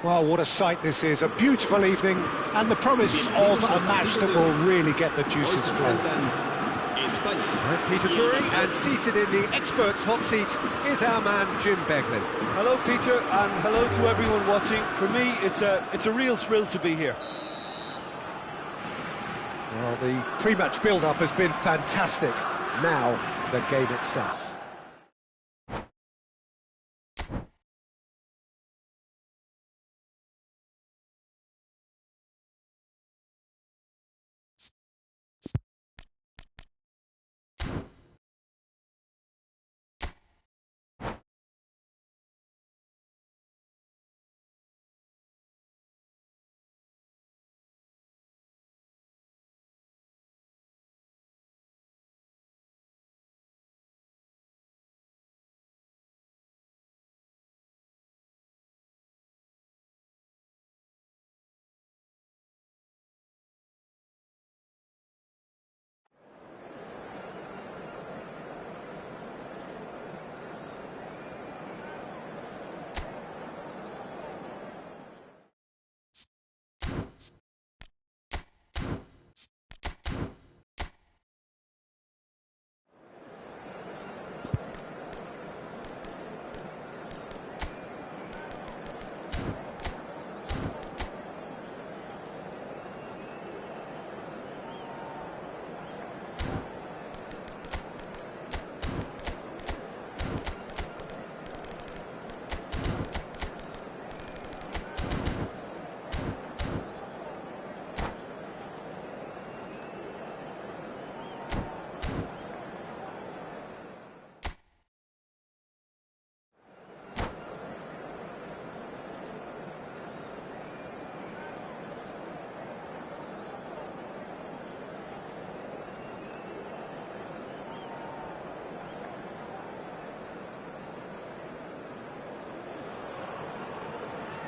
Well, what a sight this is, a beautiful evening, and the promise of a match that will really get the juices flowing. I'm Peter Drury, and seated in the experts' hot seat is our man Jim Beglin. Hello, Peter, and hello to everyone watching. For me, it's a real thrill to be here. Well, the pre-match build-up has been fantastic. Now, the game itself.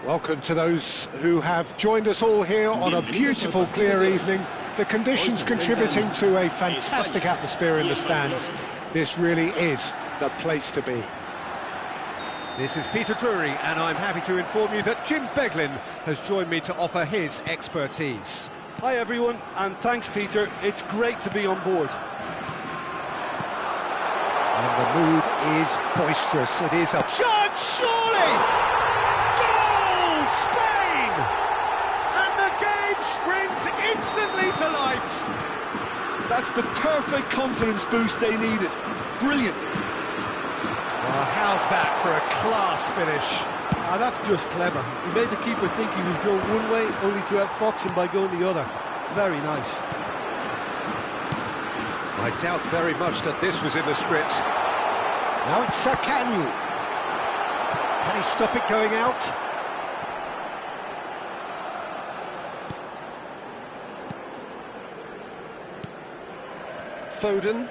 Welcome to those who have joined us all here on a beautiful, clear evening. The conditions contributing to a fantastic atmosphere in the stands. This really is the place to be. This is Peter Drury, and I'm happy to inform you that Jim Beglin has joined me to offer his expertise. Hi, everyone, and thanks, Peter. It's great to be on board. And the mood is boisterous. It is a Shot, surely! Spain! And the game springs instantly to life. That's the perfect confidence boost they needed. Brilliant. Well, how's that for a class finish? That's just clever. He made the keeper think he was going one way, only to outfox him by going the other. Very nice. I doubt very much that this was in the script. Now it's Sakani. Can he stop it going out? Foden.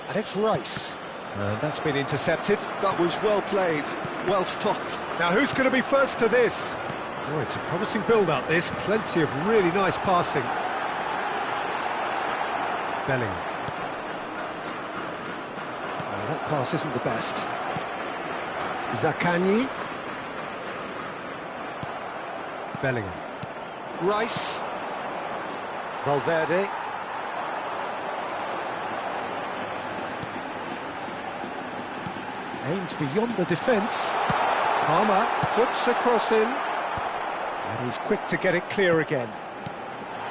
And it's Rice. And that's been intercepted. That was well played, well stopped. Now who's going to be first to this? Oh, it's a promising build-up, this. Plenty of really nice passing. Bellingham. Oh, that pass isn't the best. Zakani. Bellingham. Rice. Valverde. Aimed beyond the defence. Palmer puts a cross in. And he's quick to get it clear again.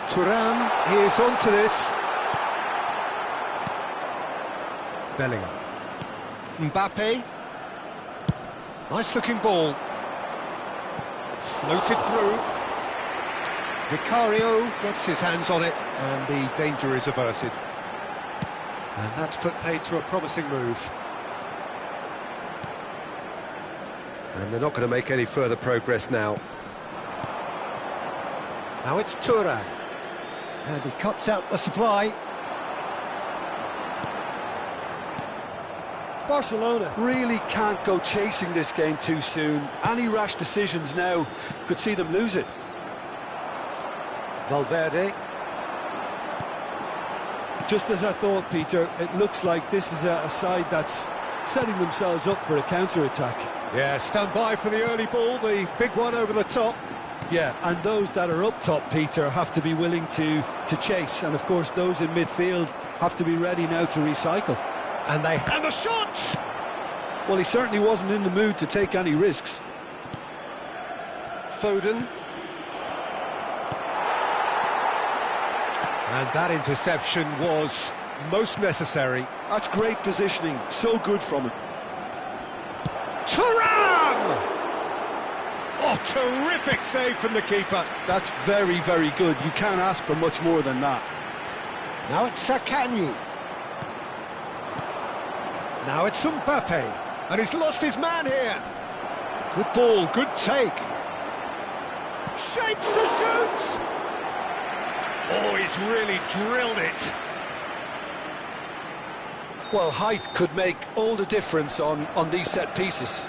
Thuram is onto this. Bellingham. Mbappe. Nice looking ball. Floated through. Vicario gets his hands on it, and the danger is averted. And that's put paid to a promising move. And they're not going to make any further progress now. Now it's Thuram. And he cuts out the supply. Barcelona really can't go chasing this game too soon. Any rash decisions now could see them lose it. Valverde. Just as I thought, Peter, it looks like this is a side that's setting themselves up for a counter-attack. Yeah, stand by for the early ball, the big one over the top. Yeah, and those that are up top, Peter, have to be willing to chase. And, of course, those in midfield have to be ready now to recycle. And the shots! Well, he certainly wasn't in the mood to take any risks. Foden. And that interception was most necessary. That's great positioning, so good from him. Thuram! Oh, terrific save from the keeper. That's very, very good. You can't ask for much more than that. Now it's Sakanyi. Now it's Mbappe. And he's lost his man here. Good ball, good take. Shapes to shoot! Oh, he's really drilled it. Well, height could make all the difference on these set pieces.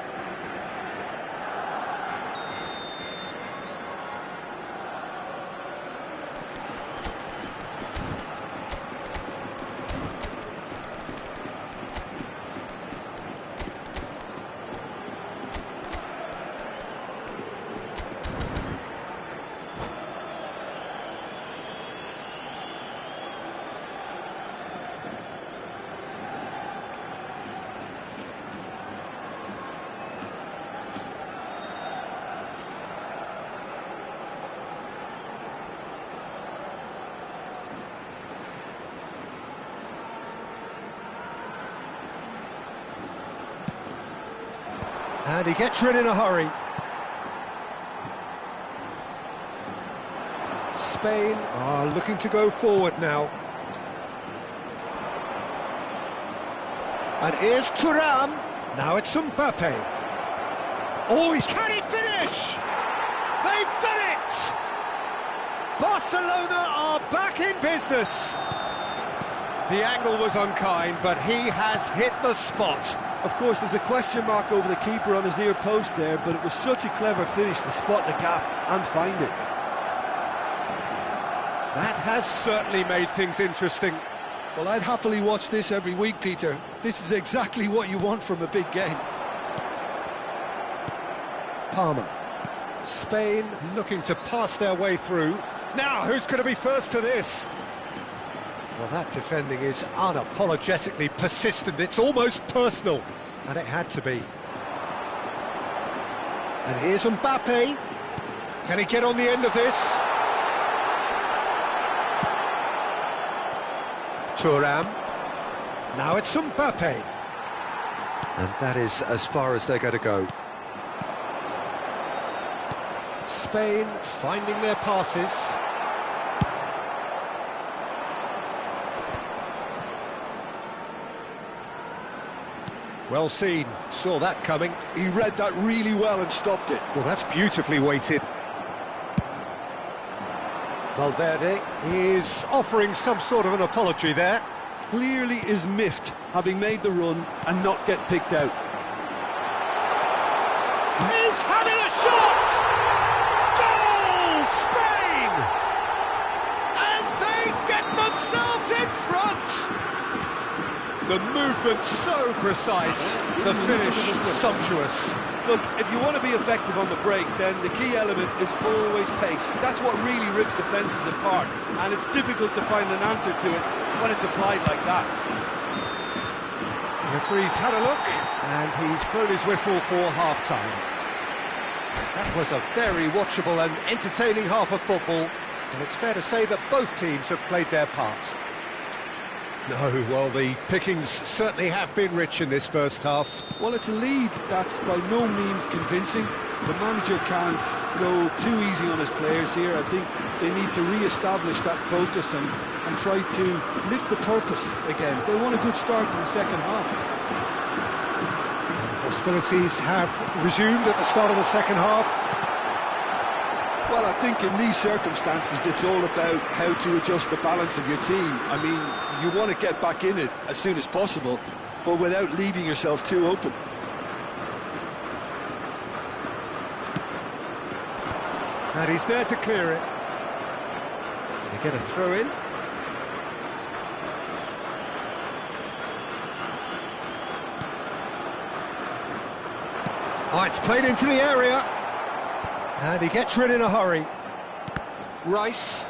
And he gets rid in a hurry. Spain are looking to go forward now. And here's Thuram. Now it's Mbappe. Oh, can he finish? They've done it! Barcelona are back in business. The angle was unkind, but he has hit the spot. Of course, there's a question mark over the keeper on his near post there, but it was such a clever finish to spot the gap and find it. That has certainly made things interesting. Well, I'd happily watch this every week, Peter. This is exactly what you want from a big game. Palmer. Spain looking to pass their way through. Now, who's going to be first to this? Well, that defending is unapologetically persistent. It's almost personal. And it had to be. And here's Mbappe. Can he get on the end of this? Thuram. Now it's Mbappe. And that is as far as they're going to go. Spain finding their passes. Well seen, saw that coming. He read that really well and stopped it. Well, that's beautifully weighted. Valverde is offering some sort of an apology there. Clearly is miffed, having made the run and not get picked out. He's having a shot! Goal, Spain! And they get themselves in front! The movement so precise, the finish sumptuous. Look, if you want to be effective on the break, then the key element is always pace. That's what really rips defences apart, and it's difficult to find an answer to it when it's applied like that. The referee's had a look, and he's blown his whistle for half-time. That was a very watchable and entertaining half of football, and it's fair to say that both teams have played their part. No, well, the pickings certainly have been rich in this first half. Well, it's a lead that's by no means convincing. The manager can't go too easy on his players here. I think they need to re-establish that focus and try to lift the purpose again. They want a good start to the second half. Hostilities have resumed at the start of the second half. Well, I think in these circumstances it's all about how to adjust the balance of your team. I mean, you want to get back in it as soon as possible, but without leaving yourself too open. And he's there to clear it. They get a throw in. Oh, it's played into the area. And he gets rid in a hurry. Rice.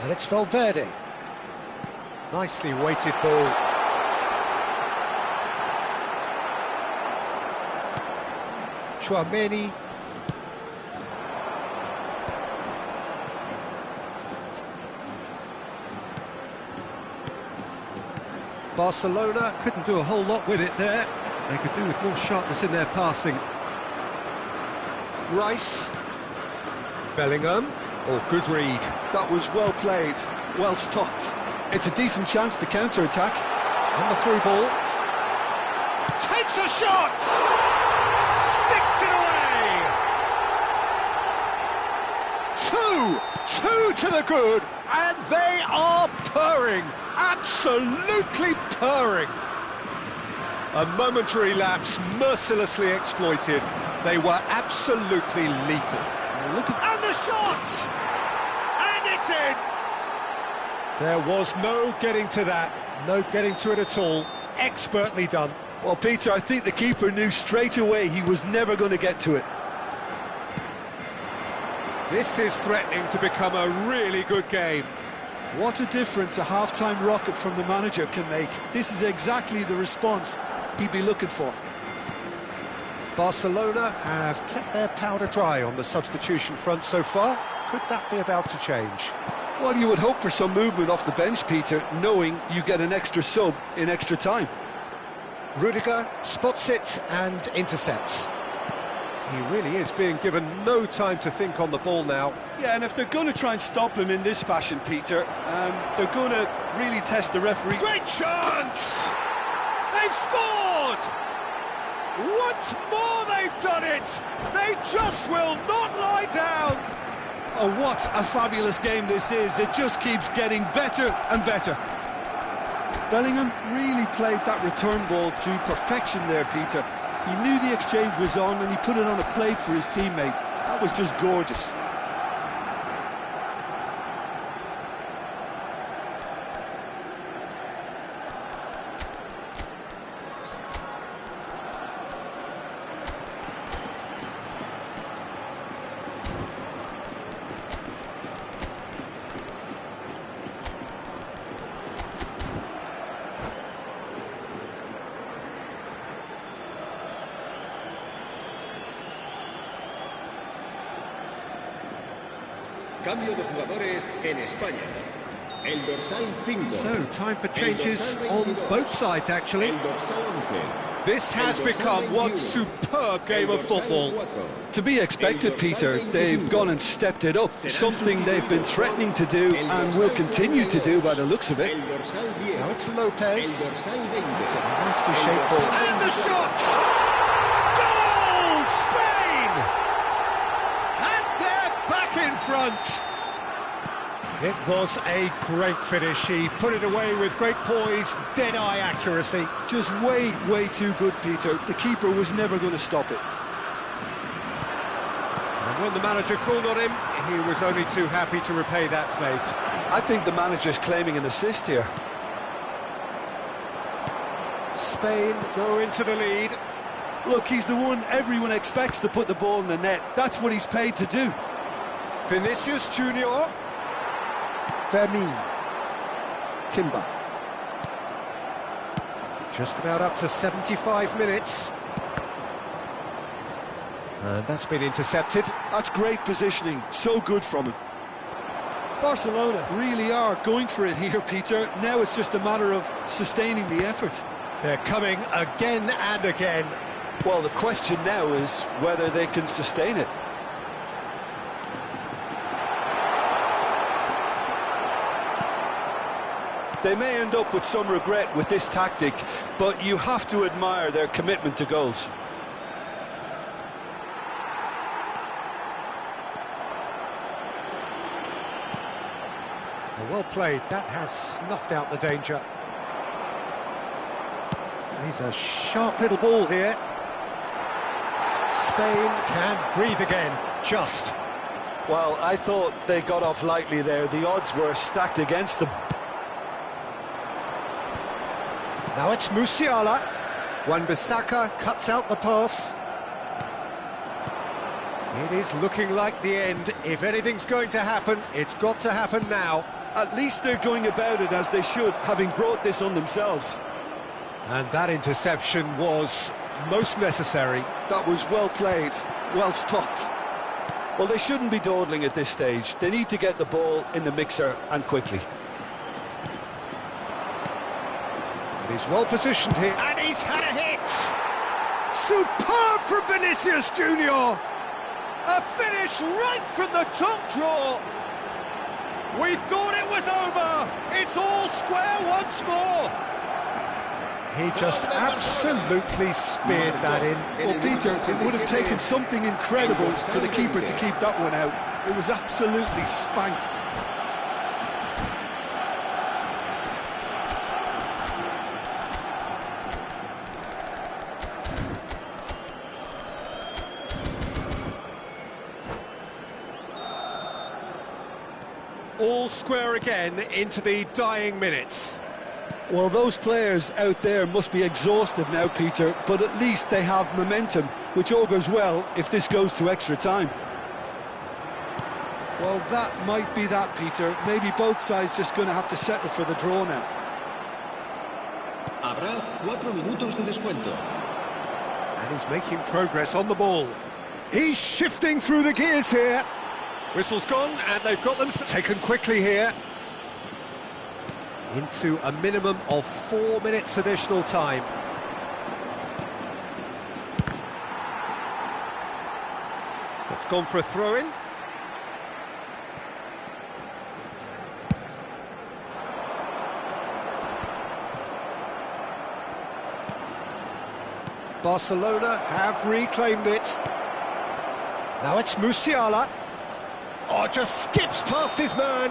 And it's Valverde. Nicely weighted ball. Chouameni. Barcelona couldn't do a whole lot with it there. They could do with more sharpness in their passing. Rice. Bellingham. Oh, good read. That was well played, well stopped. It's a decent chance to counter-attack. On the through ball. Takes a shot! Sticks it away! Two to the good, and they are purring. Absolutely purring. A momentary lapse mercilessly exploited. They were absolutely lethal. And the shot! And it's in! There was no getting to that, no getting to it at all. Expertly done. Well, Peter, I think the keeper knew straight away he was never going to get to it. This is threatening to become a really good game. What a difference a half-time rocket from the manager can make. This is exactly the response he'd be looking for. Barcelona have kept their powder dry on the substitution front so far. Could that be about to change? Well, you would hope for some movement off the bench, Peter, knowing you get an extra sub in extra time. Rudiger spots it and intercepts. He really is being given no time to think on the ball now. Yeah, and if they're going to try and stop him in this fashion, Peter, they're going to really test the referee. Great chance! They've scored! Once more they've done it! They just will not lie down! Oh, what a fabulous game this is. It just keeps getting better and better. Bellingham really played that return ball to perfection there, Peter. He knew the exchange was on and he put it on a plate for his teammate. That was just gorgeous. Cambio de jugadores en España. El dorsal 5. So, time for changes on both sides, actually. El dorsal 11. This has become one superb game of football. To be expected, Peter. They've gone and stepped it up. Something they've been threatening to do and will continue to do by the looks of it. Now it's Lopez. It's a nicely shaped ball. And the shot! Goal! Spain! And they're back in front. It was a great finish. He put it away with great poise, dead-eye accuracy. Just way too good, Peter. The keeper was never going to stop it. And when the manager called on him, he was only too happy to repay that faith. I think the manager's claiming an assist here. Spain go into the lead. Look, he's the one everyone expects to put the ball in the net. That's what he's paid to do. Vinicius Junior. Fermin. Timber. Just about up to 75 minutes. And that's been intercepted. That's great positioning, so good from him. Barcelona really are going for it here, Peter. Now it's just a matter of sustaining the effort. They're coming again and again. Well, the question now is whether they can sustain it. They may end up with some regret with this tactic, but you have to admire their commitment to goals. Well played. That has snuffed out the danger. He's a sharp little ball here. Spain can breathe again, just. Well, I thought they got off lightly there. The odds were stacked against them. Now it's Musiala. Wan-Bissaka cuts out the pass. It is looking like the end. If anything's going to happen, it's got to happen now. At least they're going about it as they should, having brought this on themselves. And that interception was most necessary. That was well played, well stopped. Well, they shouldn't be dawdling at this stage. They need to get the ball in the mixer, and quickly. And he's well positioned here. And he's had a hit! Superb from Vinicius Junior! A finish right from the top draw! We thought it was over! It's all square once more! He just absolutely speared that in. Well, Peter, it would have taken something incredible for the keeper to keep that one out. It was absolutely spanked. All square again into the dying minutes. Well, those players out there must be exhausted now, Peter, but at least they have momentum, which augurs well if this goes to extra time. Well, that might be that, Peter. Maybe both sides just going to have to settle for the draw now. Habrá 4 minutos de descuento. And he's making progress on the ball. He's shifting through the gears here. Whistle's gone, and they've got them taken quickly here. Into a minimum of 4 minutes additional time. It's gone for a throw-in. Barcelona have reclaimed it. Now it's Musiala. Oh, just skips past his man.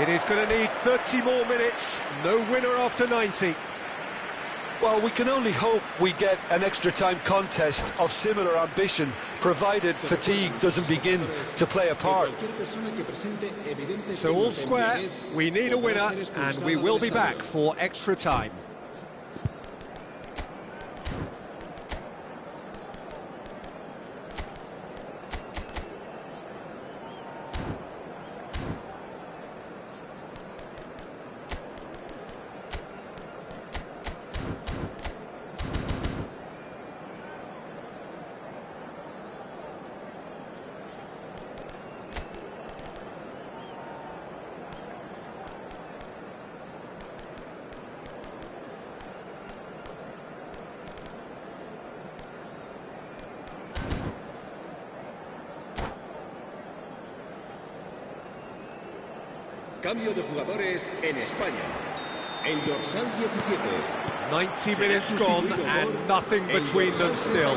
It is going to need 30 more minutes. No winner after 90. Well, we can only hope we get an extra-time contest of similar ambition, provided fatigue doesn't begin to play a part. So all square, we need a winner, and we will be back for extra time. Cambio de jugadores en España. En dorsal 17. 90 minutes gone and nothing between them still.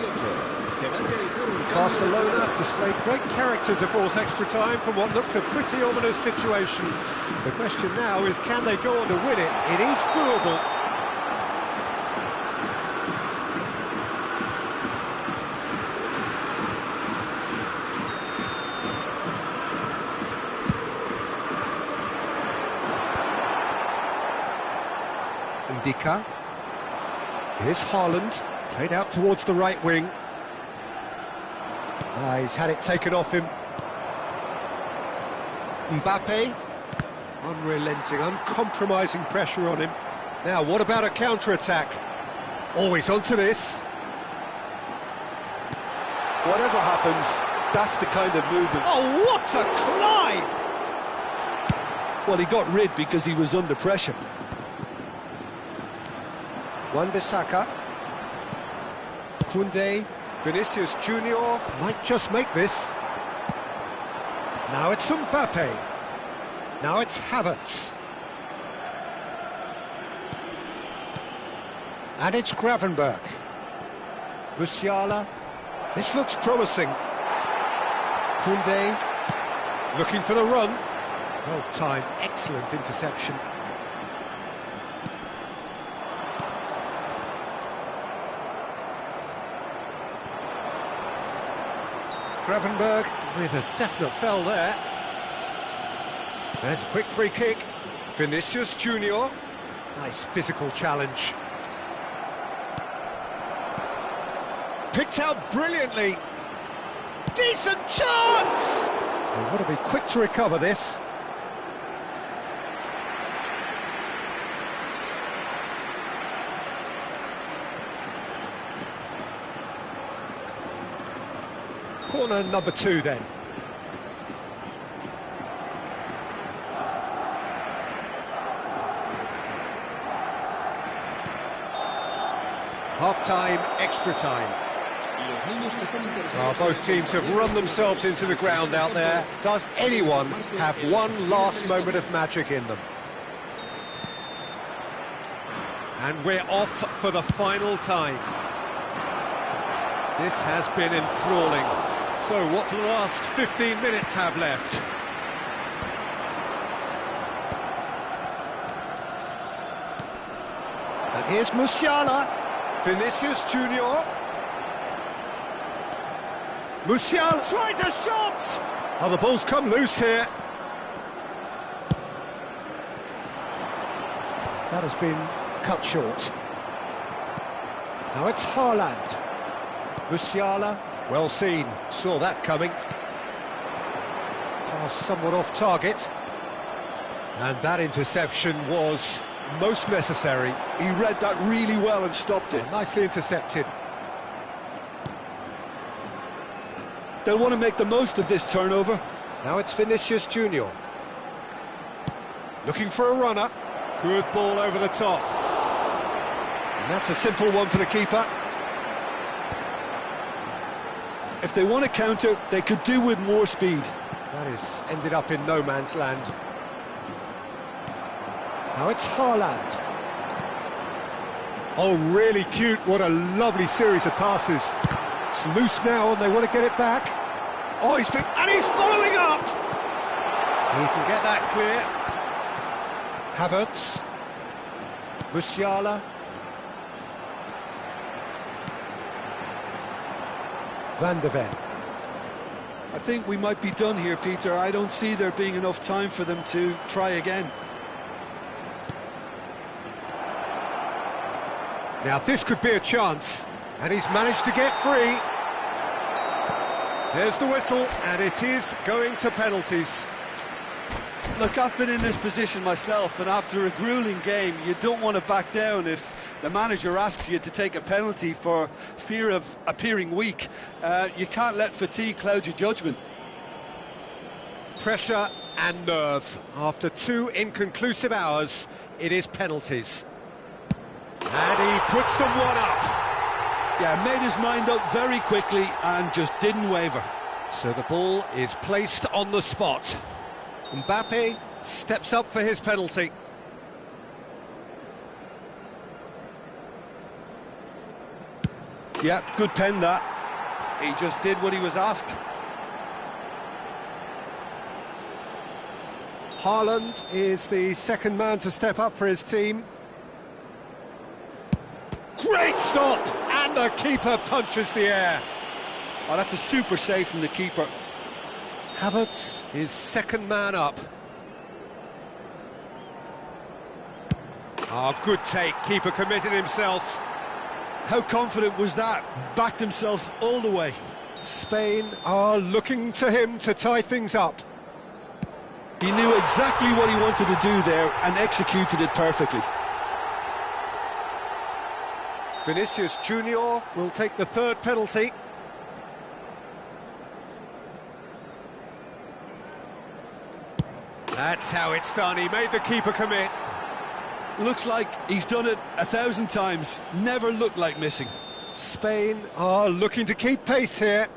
Barcelona displayed great character to force extra time from what looked a pretty ominous situation. The question now is, can they go on to win it? It is doable. Ndika. Here's Haaland, played out towards the right wing. He's had it taken off him. Mbappe, unrelenting, uncompromising pressure on him. Now, what about a counter-attack? Always onto this. Whatever happens, that's the kind of movement. Oh, what a climb! Well, he got rid because he was under pressure. Wan-Bissaka, Koundé, Vinicius Junior might just make this. Now it's Mbappe. Now it's Havertz. And it's Gravenberch. Musiala. This looks promising. Koundé looking for the run. Well timed, excellent interception. Gravenberch with a definite fell there. There's a quick free kick. Vinicius Junior. Nice physical challenge. Picked out brilliantly. Decent chance! They've got to be quick to recover this. Corner number 2 then. Half-time, extra time. Both teams have run themselves into the ground out there. Does anyone have one last moment of magic in them? And we're off for the final time. This has been enthralling. So what do the last 15 minutes have left? And here's Musiala. Vinicius Junior. Musiala tries a shot! Oh, the ball's come loose here. That has been cut short. Now it's Haaland. Musiala, well seen, saw that coming. Pass somewhat off target. And that interception was most necessary. He read that really well and stopped it. Nicely intercepted. They'll want to make the most of this turnover. Now it's Vinicius Junior. Looking for a runner. Good ball over the top. And that's a simple one for the keeper. If they want to counter, they could do with more speed. That is ended up in no man's land. Now it's Haaland. Oh, really cute. What a lovely series of passes. It's loose now and they want to get it back. Oh, he's following up! He can get that clear. Havertz. Musiala. Van de Ven. I think we might be done here, Peter. I don't see there being enough time for them to try again. Now this could be a chance, and he's managed to get free. There's the whistle, and it is going to penalties. Look, I've been in this position myself, and after a grueling game, you don't want to back down if the manager asks you to take a penalty for fear of appearing weak. You can't let fatigue cloud your judgment. Pressure and nerve. After 2 inconclusive hours, it is penalties. And he puts them one up. Yeah, made his mind up very quickly and just didn't waver. So the ball is placed on the spot. Mbappe steps up for his penalty. Yeah, good pen that. He just did what he was asked. Haaland is the second man to step up for his team. Great stop! And the keeper punches the air. Oh, that's a super save from the keeper. Havertz is second man up. Oh, good take. Keeper committed himself. How confident was that? Backed himself all the way. Spain are looking to him to tie things up. He knew exactly what he wanted to do there and executed it perfectly. Vinicius Junior will take the third penalty. That's how it's done. He made the keeper commit. Looks like he's done it 1,000 times. Never looked like missing. Spain are looking to keep pace here.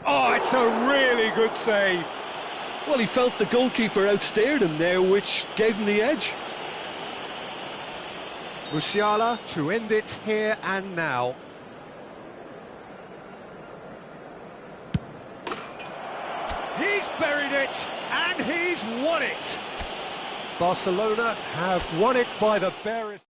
Oh, it's a really good save. Well, he felt the goalkeeper outstared him there, which gave him the edge. Musiala to end it here and now. He's buried it, and he's won it. Barcelona have won it by the barest.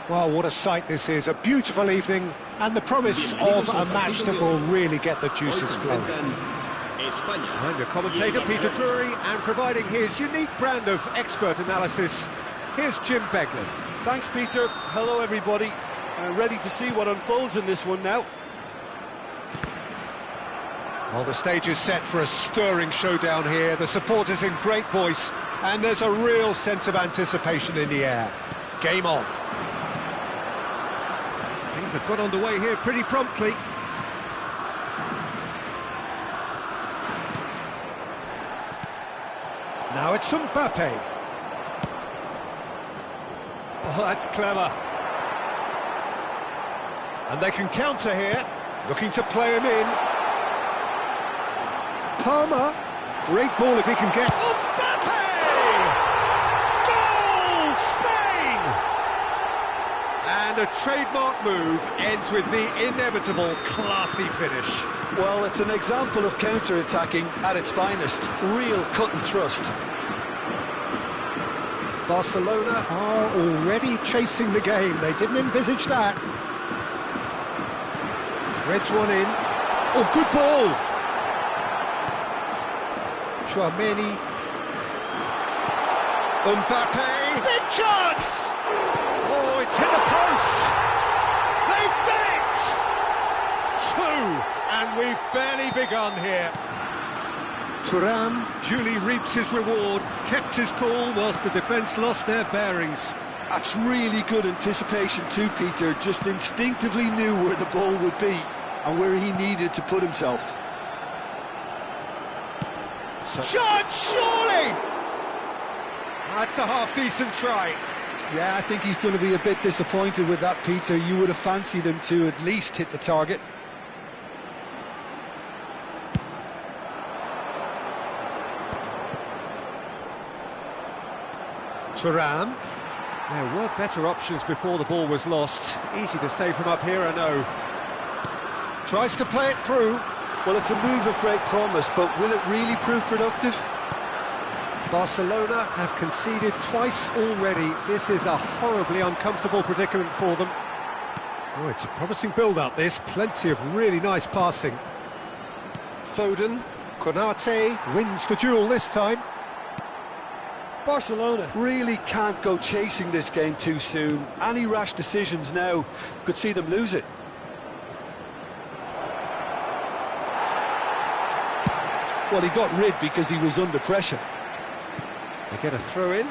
Well, what a sight this is, a beautiful evening, and the promise of a match that will really get the juices flowing. I'm your commentator, Peter Drury, and providing his unique brand of expert analysis, here's Jim Beglin. Thanks, Peter. Hello, everybody. Ready to see what unfolds in this one now. Well, the stage is set for a stirring showdown here. The supporters in great voice, and there's a real sense of anticipation in the air. Game on. Things have got underway here pretty promptly. Now it's Mbappe. Oh, that's clever. And they can counter here, looking to play him in. Palmer, great ball if he can get... Mbappe! Goal! Spain! And a trademark move ends with the inevitable classy finish. Well, it's an example of counter-attacking at its finest. Real cut and thrust. Barcelona are already chasing the game. They didn't envisage that. Threads one in. Oh, good ball! Chouameni. Mbappe! Big chance! Oh, it's hit the post! They've done it! 2, and we've barely begun here. Thuram duly reaps his reward, kept his cool whilst the defence lost their bearings. That's really good anticipation too, Peter. Just instinctively knew where the ball would be and where he needed to put himself. Shot, surely! That's a half-decent try. Yeah, I think he's going to be a bit disappointed with that, Peter. You would have fancied him to at least hit the target. Thuram. There were better options before the ball was lost. Easy to say from up here, I know. Tries to play it through. Well, it's a move of great promise, but will it really prove productive? Barcelona have conceded twice already. This is a horribly uncomfortable predicament for them. Oh, it's a promising build-up, this. Plenty of really nice passing. Foden. Konate wins the duel this time. Barcelona really can't go chasing this game too soon. Any rash decisions now could see them lose it. Well, he got rid because he was under pressure. They get a throw in.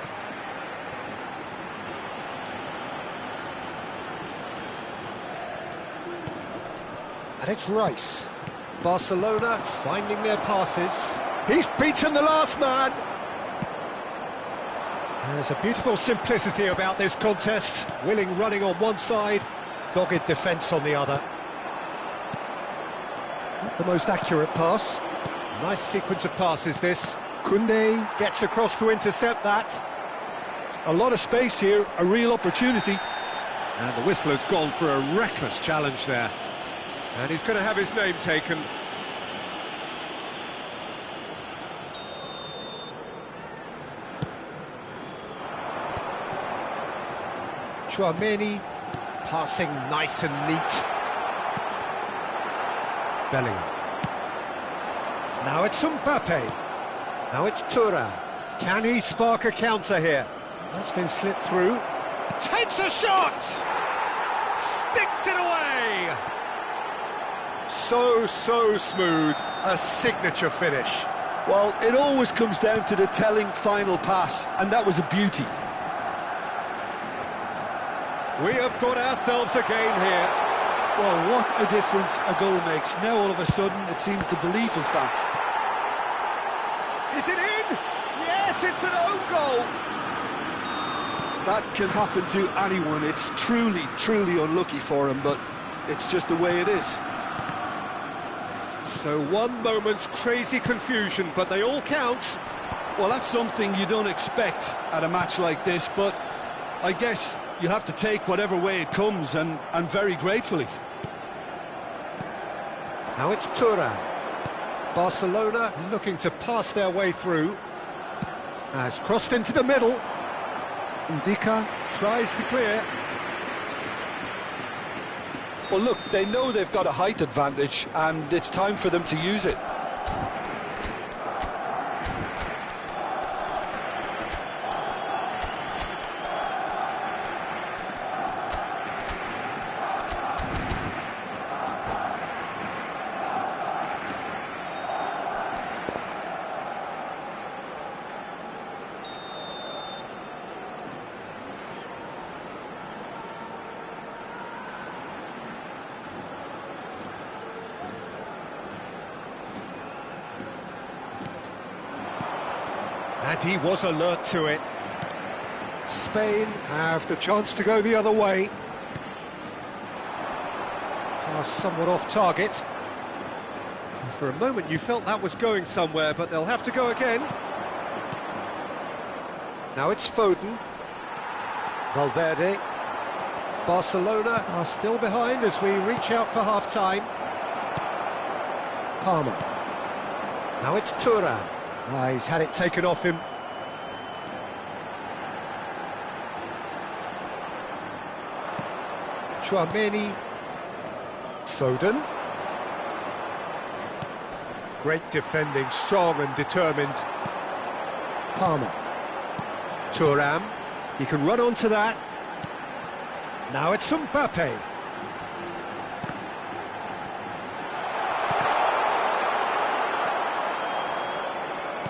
And it's Rice. Barcelona finding their passes. He's beaten the last man. There's a beautiful simplicity about this contest. Willing running on one side, dogged defence on the other. Not the most accurate pass. Nice sequence of passes, this. Koundé gets across to intercept that. A lot of space here, a real opportunity. And the whistler's gone for a reckless challenge there. And he's going to have his name taken. Chouameni, passing nice and neat. Bellingham. Now it's Mbappe. Now it's Thuram. Can he spark a counter here? That's been slipped through. Takes a shot! Sticks it away! So smooth. A signature finish. Well, it always comes down to the telling final pass, and that was a beauty. We have got ourselves a game here. Well, what a difference a goal makes. Now all of a sudden it seems the belief is back. Is it in? Yes, it's an own goal. That can happen to anyone. It's truly unlucky for him, but it's just the way it is. So one moment's crazy confusion, but they all count. Well, that's something you don't expect at a match like this, but I guess you have to take whatever way it comes, and very gratefully. Now it's Thuram. Barcelona looking to pass their way through. Has crossed into the middle. Ndika tries to clear. Well, look, they know they've got a height advantage, and it's time for them to use it. And he was alert to it. Spain have the chance to go the other way. Pass somewhat off target. For a moment you felt that was going somewhere, but they'll have to go again. Now it's Foden. Valverde. Barcelona are still behind as we reach out for half-time. Palmer. Now it's Thuram. He's had it taken off him. Tchouaméni. Foden. Great defending, strong and determined. Palmer. Thuram. He can run onto that. Now it's Mbappe.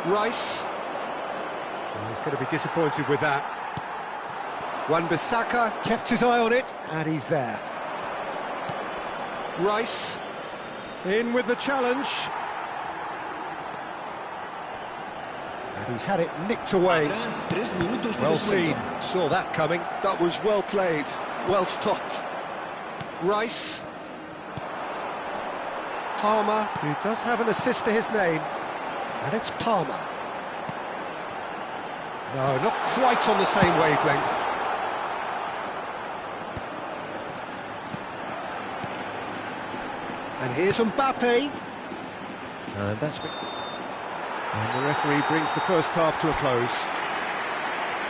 Rice. Oh, he's going to be disappointed with that. Wan-Bissaka kept his eye on it, and he's there. Rice. In with the challenge. And he's had it nicked away. Well seen. Saw that coming. That was well played, well stopped. Rice. Palmer, who does have an assist to his name. And it's Palmer. No, not quite on the same wavelength. And here's Mbappe. And that's... And the referee brings the first half to a close.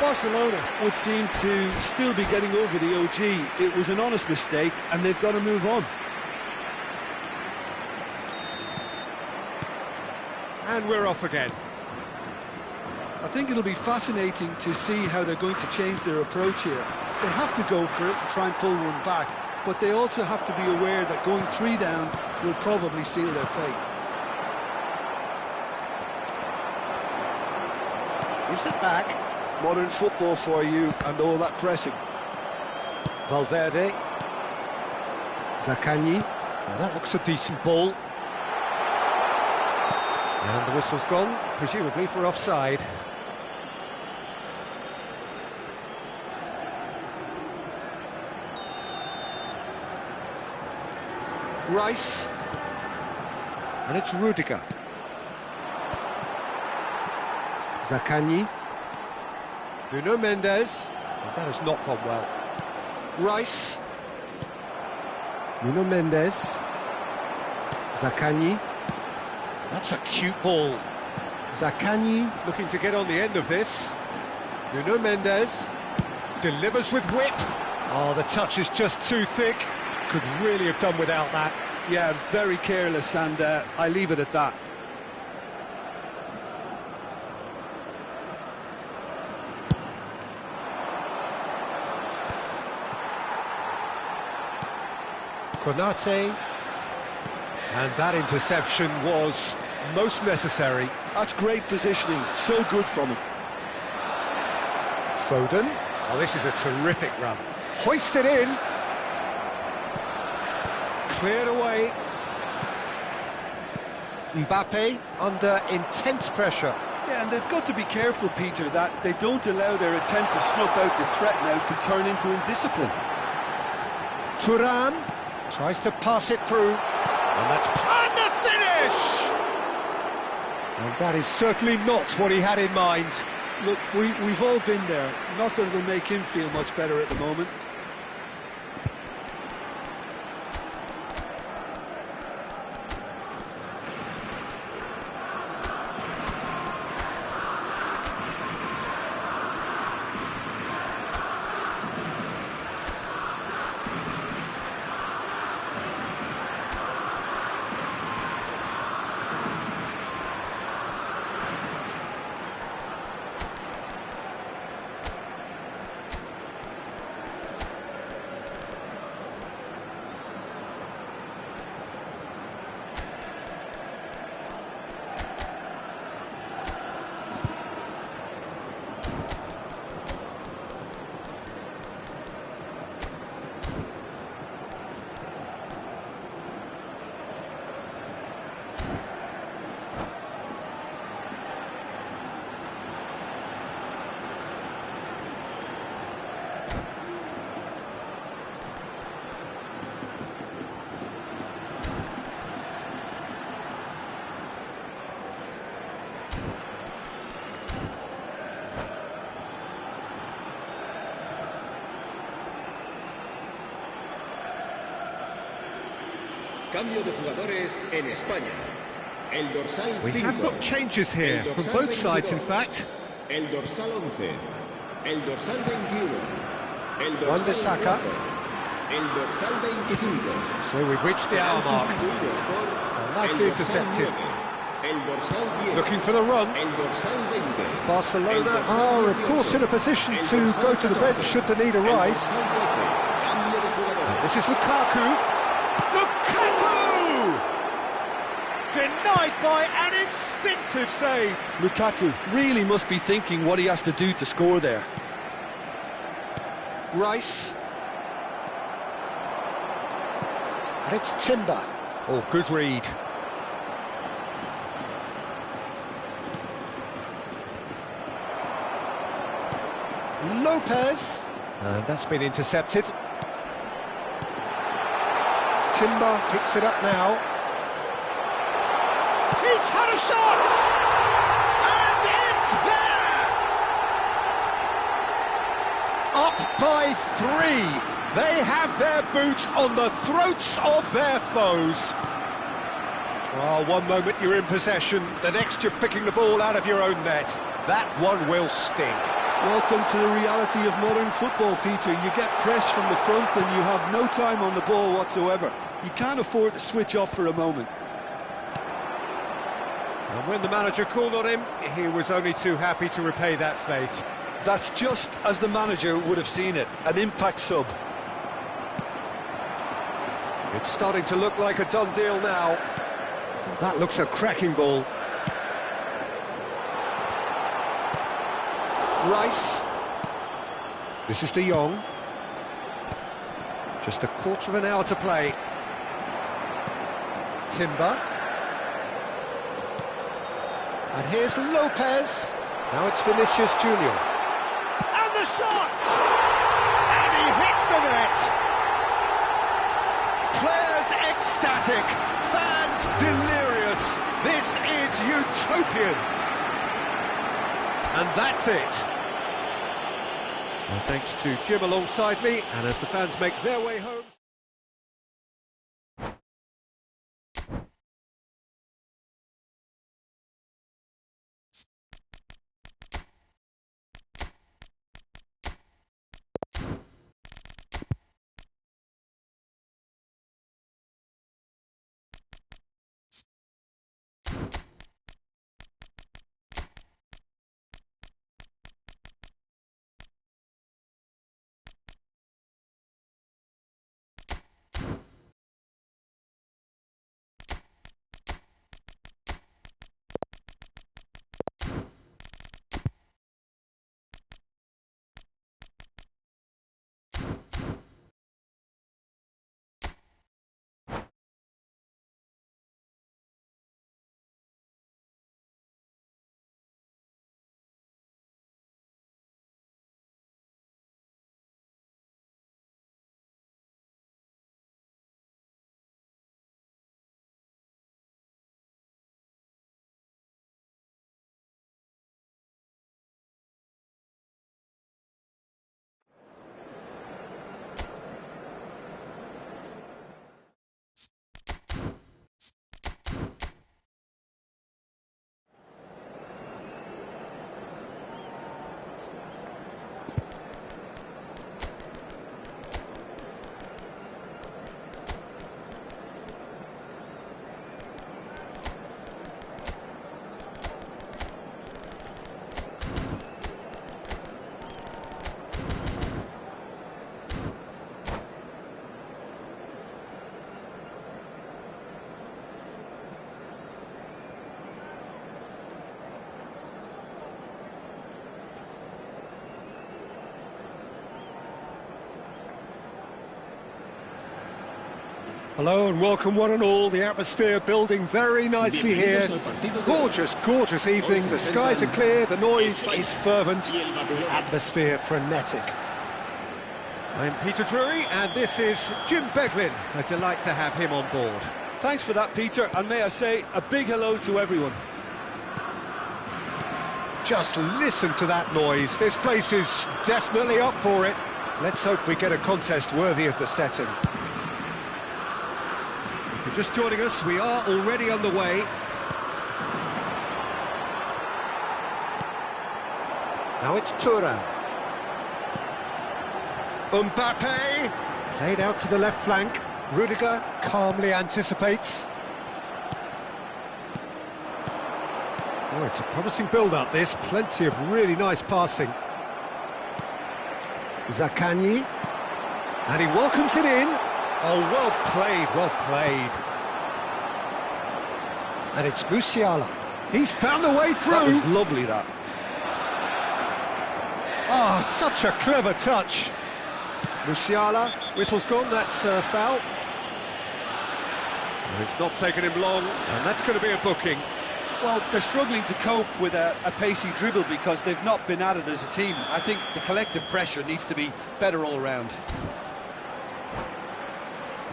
Barcelona would seem to still be getting over the OG. It was an honest mistake, and they've got to move on. And we're off again. I think it'll be fascinating to see how they're going to change their approach here. They have to go for it and try and pull one back, but they also have to be aware that going 3 down will probably seal their fate. Gives it back. Modern football for you, and all that pressing. Valverde. Zaccagni. Now that looks a decent ball. And the whistle's gone, presumably for offside. Rice. And it's Rudiger. Zaccagni. Nuno Mendes. That has not gone well. Rice. Nuno Mendes. Zaccagni. That's a cute ball. Zaccagni looking to get on the end of this. Nuno Mendes delivers with whip. Oh, the touch is just too thick. Could really have done without that. Yeah, very careless, and I leave it at that. Konate. And that interception was most necessary. That's great positioning, so good from him. Foden. Oh, this is a terrific run. Hoisted in. Cleared away. Mbappe under intense pressure. Yeah, and they've got to be careful, Peter, that they don't allow their attempt to snuff out the threat now to turn into indiscipline. Thuram tries to pass it through. And that's and the finish! And that is certainly not what he had in mind. Look, we've all been there. Not that it'll make him feel much better at the moment. Cambio de jugadores en España. El dorsal 5. We have got changes here from both sides, in fact. El dorsal 11. El dorsal 21. El dorsal Wan-Bissaka. 4. El dorsal 25. So we've reached the hour mark. Nicely intercepted. El dorsal 10. Looking for the run. El dorsal 20. Barcelona are, of course, in a position to go to the bench should the need arise. This is Lukaku. Lukaku! Denied by an instinctive save. Lukaku really must be thinking what he has to do to score there. Rice. And it's Timber. Oh, good read. Lopez. And that's been intercepted. Timber picks it up now. He's had a shot! And it's there! Up by 3. They have their boots on the throats of their foes. Well, one moment you're in possession, the next you're picking the ball out of your own net. That one will sting. Welcome to the reality of modern football, Peter. You get pressed from the front and you have no time on the ball whatsoever. You can't afford to switch off for a moment. And when the manager called on him, he was only too happy to repay that faith. That's just as the manager would have seen it, an impact sub. It's starting to look like a done deal now. Well, that looks a cracking ball. Rice. This is De Jong. Just a quarter of an hour to play. Timber. And here's Lopez. Now it's Vinicius Junior. And the shot! And he hits the net! Players ecstatic, fans delirious. This is utopian. And that's it. Well, thanks to Jim alongside me, and as the fans make their way home... Hello and welcome one and all, the atmosphere building very nicely here. Gorgeous, gorgeous evening, the skies are clear, the noise is fervent, the atmosphere frenetic. I'm Peter Drury and this is Jim Beglin. A delight to have him on board. Thanks for that, Peter, and may I say a big hello to everyone. Just listen to that noise, this place is definitely up for it. Let's hope we get a contest worthy of the setting. Just joining us, we are already on the way. Now it's Thuram. Mbappe! Played out to the left flank. Rudiger calmly anticipates. Oh, it's a promising build-up, this. Plenty of really nice passing. Zaccagni. And he welcomes it in. Oh, well played, well played. And it's Musiala. He's found a way through. That was lovely, that. Oh, such a clever touch. Musiala, whistle's gone, that's a foul. It's not taken him long, and that's going to be a booking. Well, they're struggling to cope with a pacey dribble because they've not been at it as a team. I think the collective pressure needs to be better all around.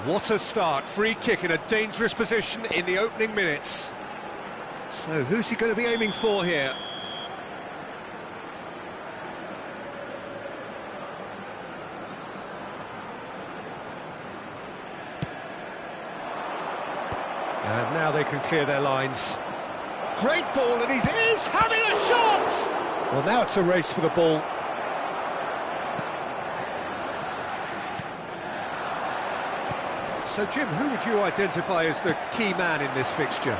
What a start, free kick in a dangerous position in the opening minutes. So who's he going to be aiming for here? And now they can clear their lines. Great ball, and he's having a shot! Well, now it's a race for the ball. So, Jim, who would you identify as the key man in this fixture?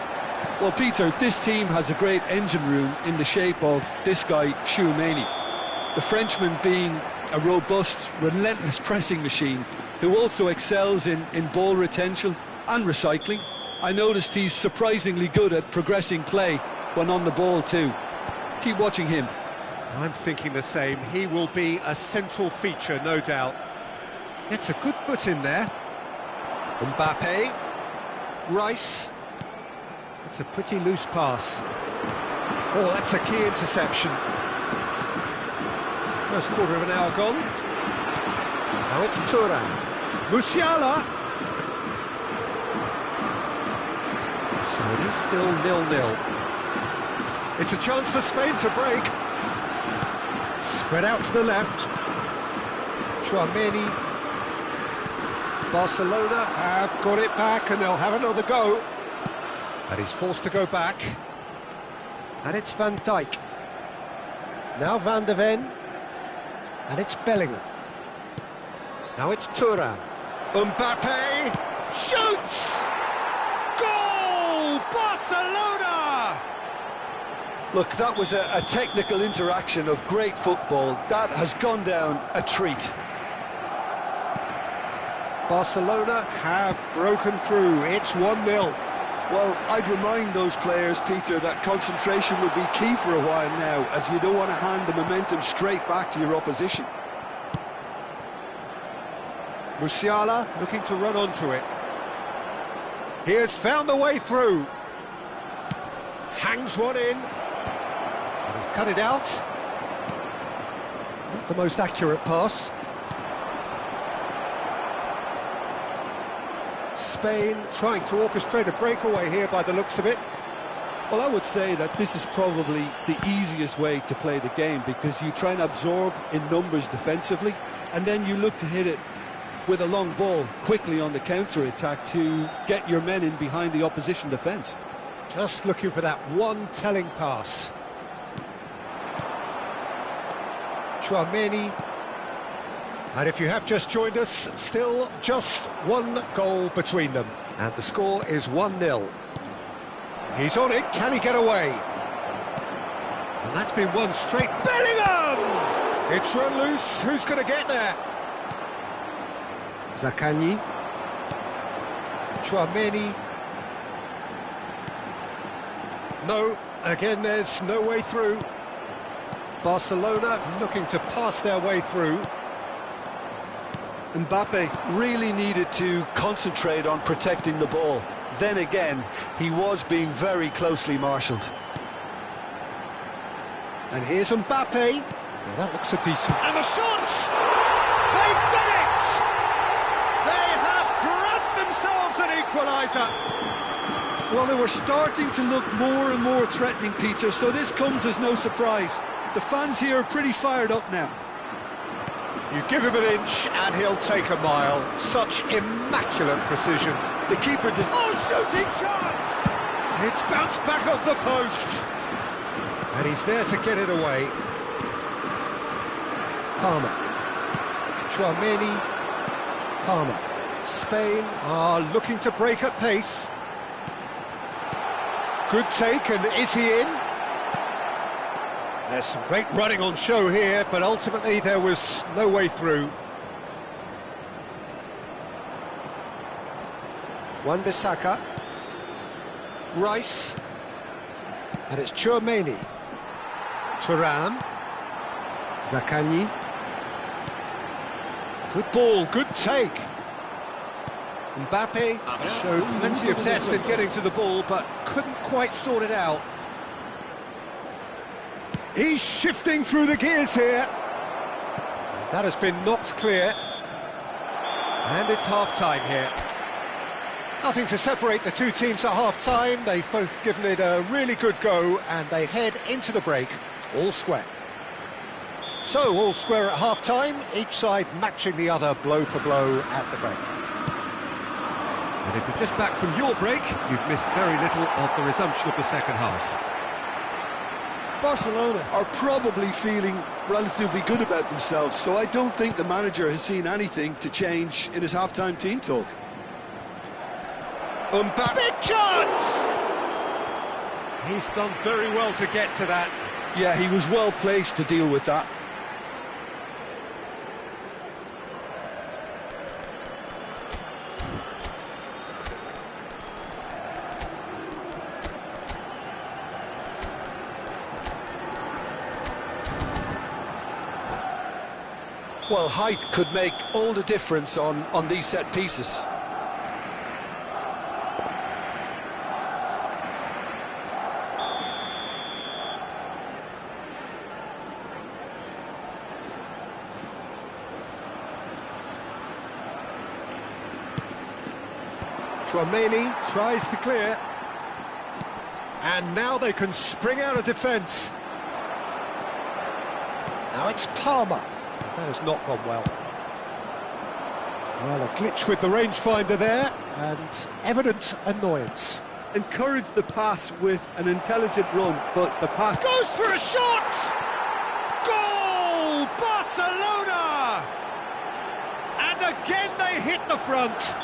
Well, Peter, this team has a great engine room in the shape of this guy, Tchouaméni. The Frenchman being a robust, relentless pressing machine who also excels in ball retention and recycling. I noticed he's surprisingly good at progressing play when on the ball too. Keep watching him. I'm thinking the same. He will be a central feature, no doubt. It's a good foot in there. Mbappe. Rice. It's a pretty loose pass. Oh, that's a key interception. First quarter of an hour gone. Now it's Thuram. Musiala. So it is still 0-0. It's a chance for Spain to break. Spread out to the left. Tchouaméni. Barcelona have got it back and they'll have another go. And he's forced to go back. And it's Van Dijk. Now Van de Ven. And it's Bellingham. Now it's Thuram. Mbappe shoots! Goal! Barcelona! Look, that was a technical interaction of great football. That has gone down a treat. Barcelona have broken through. It's 1-0. Well, I'd remind those players, Peter, that concentration will be key for a while now, as you don't want to hand the momentum straight back to your opposition. Musiala looking to run onto it. He has found the way through. Hangs one in. And he's cut it out. Not the most accurate pass. Spain trying to orchestrate a breakaway here by the looks of it. Well, I would say that this is probably the easiest way to play the game, because you try and absorb in numbers defensively, and then you look to hit it with a long ball quickly on the counter-attack to get your men in behind the opposition defence. Just looking for that one telling pass. Tchouaméni. And if you have just joined us, still just one goal between them. And the score is 1-0. He's on it, can he get away? And that's been one straight. Bellingham! It's run loose, who's going to get there? Zaccagni. Tchouaméni. No, again there's no way through. Barcelona looking to pass their way through. Mbappe really needed to concentrate on protecting the ball. Then again, he was being very closely marshalled. And here's Mbappe. Well, that looks a decent... And the shots! They've done it! They have grabbed themselves an equaliser. Well, they were starting to look more and more threatening, Peter, so this comes as no surprise. The fans here are pretty fired up now. You give him an inch and he'll take a mile. Such immaculate precision. The keeper does... Oh, shooting chance! It's bounced back off the post. And he's there to get it away. Palmer. Chouameni. Palmer. Spain are looking to break at pace. Good take, and is he in? There's some great running on show here, but ultimately there was no way through. Wan-Bissaka. Rice. And it's Chouameni. Thuram. Zaccagni. Good ball, good take. Mbappe showed plenty of zest in getting to the ball, but couldn't quite sort it out. He's shifting through the gears here. And that has been knocked clear. And it's half-time here. Nothing to separate the two teams at half-time. They've both given it a really good go, and they head into the break all square. So, all square at half-time, each side matching the other blow for blow at the break. And if you're just back from your break, you've missed very little of the resumption of the second half. Barcelona are probably feeling relatively good about themselves, so I don't think the manager has seen anything to change in his half-time team talk. Mbappe, big chance! He's done very well to get to that. Yeah, he was well placed to deal with that. Well, height could make all the difference on these set pieces. Chouameni tries to clear. And now they can spring out of defence. Now it's Palmer. That has not gone well. Well, a glitch with the rangefinder there, and evident annoyance. Encourage the pass with an intelligent run, but the pass... Goes for a shot! Goal! Barcelona! And again they hit the front.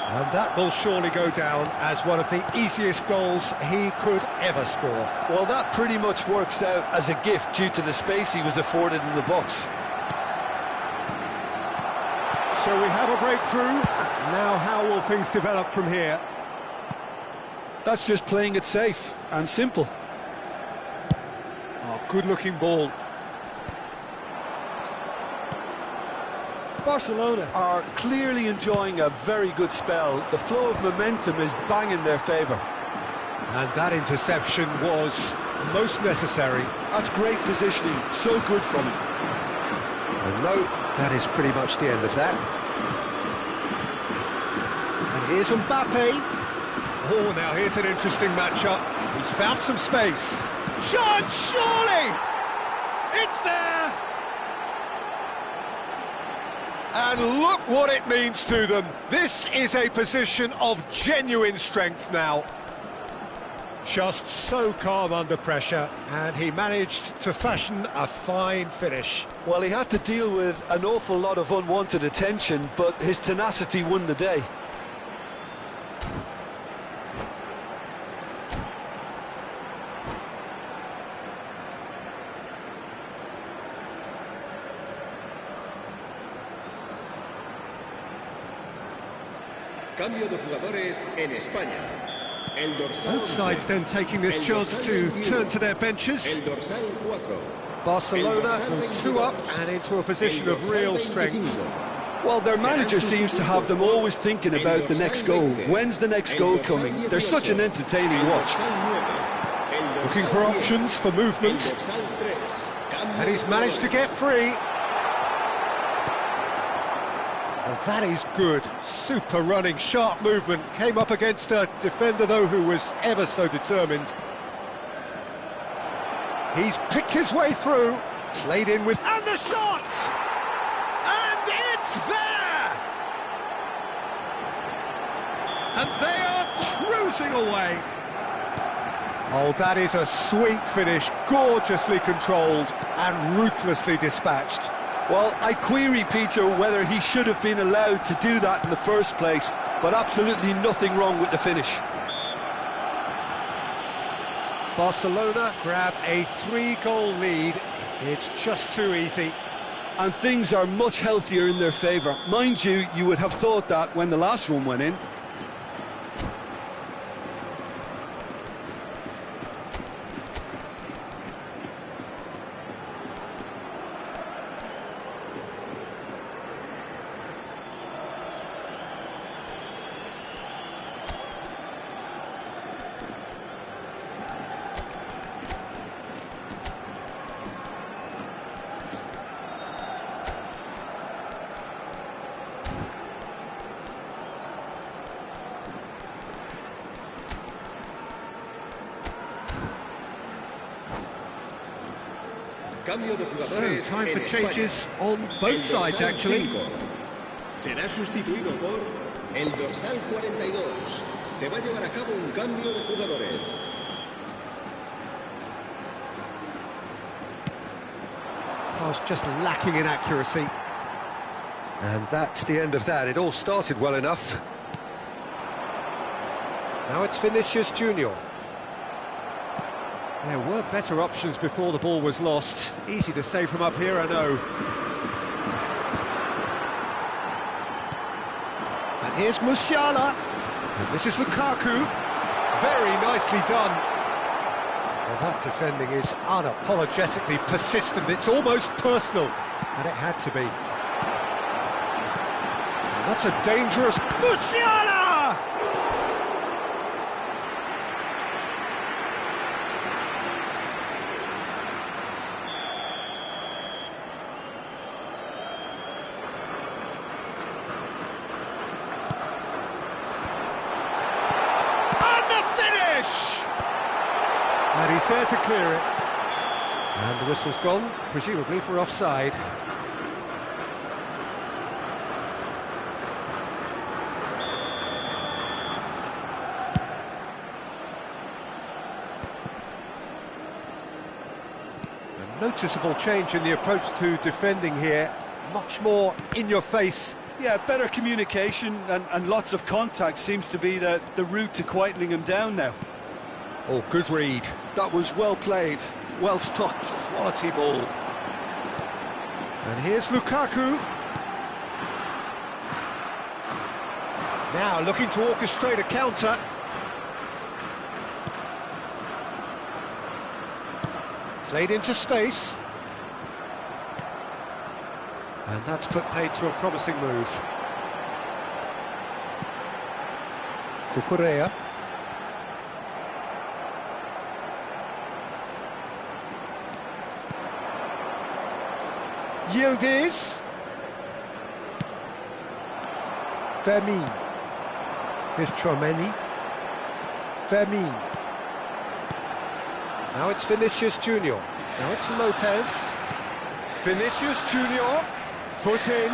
And that will surely go down as one of the easiest goals he could ever score. Well, that pretty much works out as a gift due to the space he was afforded in the box. So we have a breakthrough. Now how will things develop from here? That's just playing it safe and simple. Oh, good-looking ball. Barcelona are clearly enjoying a very good spell. The flow of momentum is bang in their favour. And that interception was most necessary. That's great positioning, so good from him. And no, that is pretty much the end of that. And here's Mbappe. Oh, now here's an interesting matchup. He's found some space. Chance, surely! It's there! And look what it means to them. This is a position of genuine strength now. Just so calm under pressure, and he managed to fashion a fine finish. Well, he had to deal with an awful lot of unwanted attention, but his tenacity won the day. Cambio de jugadores en España. El dorsal Both sides then taking this chance to turn to their benches. El dorsal 4. Barcelona will two up and into a position of real strength. Well, their manager seems to have them always thinking about the next goal. When's the next goal coming? They're such an entertaining watch. Looking for options for movement. And he's managed to get free. Well, that is good. Super running, sharp movement. Came up against a defender, though, who was ever so determined. He's picked his way through. Played in with... And the shot! And it's there! And they are cruising away. Oh, that is a sweet finish, gorgeously controlled and ruthlessly dispatched. Well, I query, Peter, whether he should have been allowed to do that in the first place, but absolutely nothing wrong with the finish. Barcelona grab a 3-goal lead. It's just too easy. And things are much healthier in their favour. Mind you, you would have thought that when the last one went in. So, time for changes on both sides, actually. Será sustituido por el dorsal 42. Se va a llevar a cabo un cambio de jugadores. Pass just lacking in accuracy. And that's the end of that. It all started well enough. Now it's Vinicius Junior. There were better options before the ball was lost. Easy to say from up here, I know. And here's Musiala. And this is Lukaku. Very nicely done. Well, that defending is unapologetically persistent. It's almost personal. And it had to be. And that's a dangerous... Musiala! And he's there to clear it. And the whistle's gone, presumably for offside. A noticeable change in the approach to defending here. Much more in your face. Yeah, better communication and lots of contact seems to be the route to quietening him down now. Oh, good read. That was well played, well stopped. Quality ball. And here's Lukaku. Now looking to orchestrate a counter. Played into space. And that's put paid to a promising move. Cucurella. Yildiz. Fermin. Here's Chouameni. Fermin. Now it's Vinicius Junior. Now it's Lopez. Vinicius Junior. Foot in.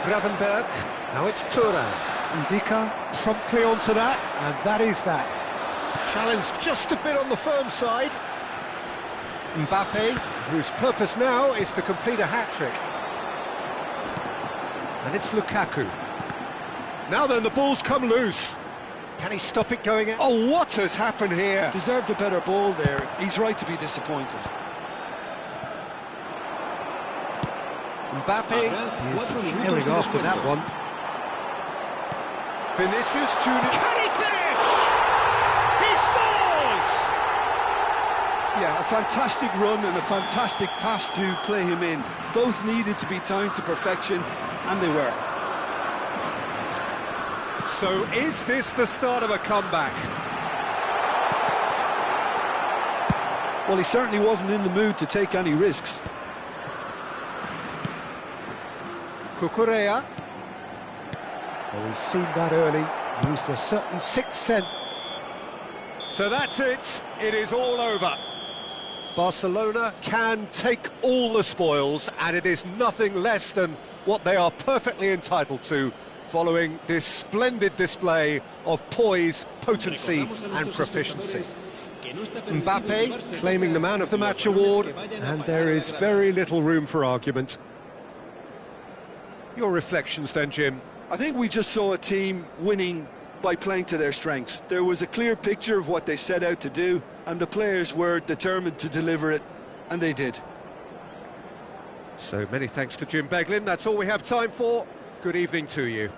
Gravenberg. Now it's Thuram. Ndika promptly onto that, and that is that. Challenge just a bit on the firm side. Mbappe, whose purpose now is to complete a hat-trick. And it's Lukaku. Now then, the ball's come loose. Can he stop it going out? Oh, what has happened here? Deserved a better ball there. He's right to be disappointed. Mbappe is herring after that one. Vinicius Junior. Can he finish? He scores! Yeah, a fantastic run and a fantastic pass to play him in. Both needed to be timed to perfection, and they were. So is this the start of a comeback? Well, he certainly wasn't in the mood to take any risks. Cucurella. Well, we've seen that early. Used a certain sixth sense. So that's it. It is all over. Barcelona can take all the spoils, and it is nothing less than what they are perfectly entitled to. following this splendid display of poise, potency and proficiency. Mbappe claiming the Man of the Match award, and there is very little room for argument. Your reflections then, Jim? I think we just saw a team winning by playing to their strengths. There was a clear picture of what they set out to do, and the players were determined to deliver it, and they did. So many thanks to Jim Beglin. That's all we have time for. Good evening to you.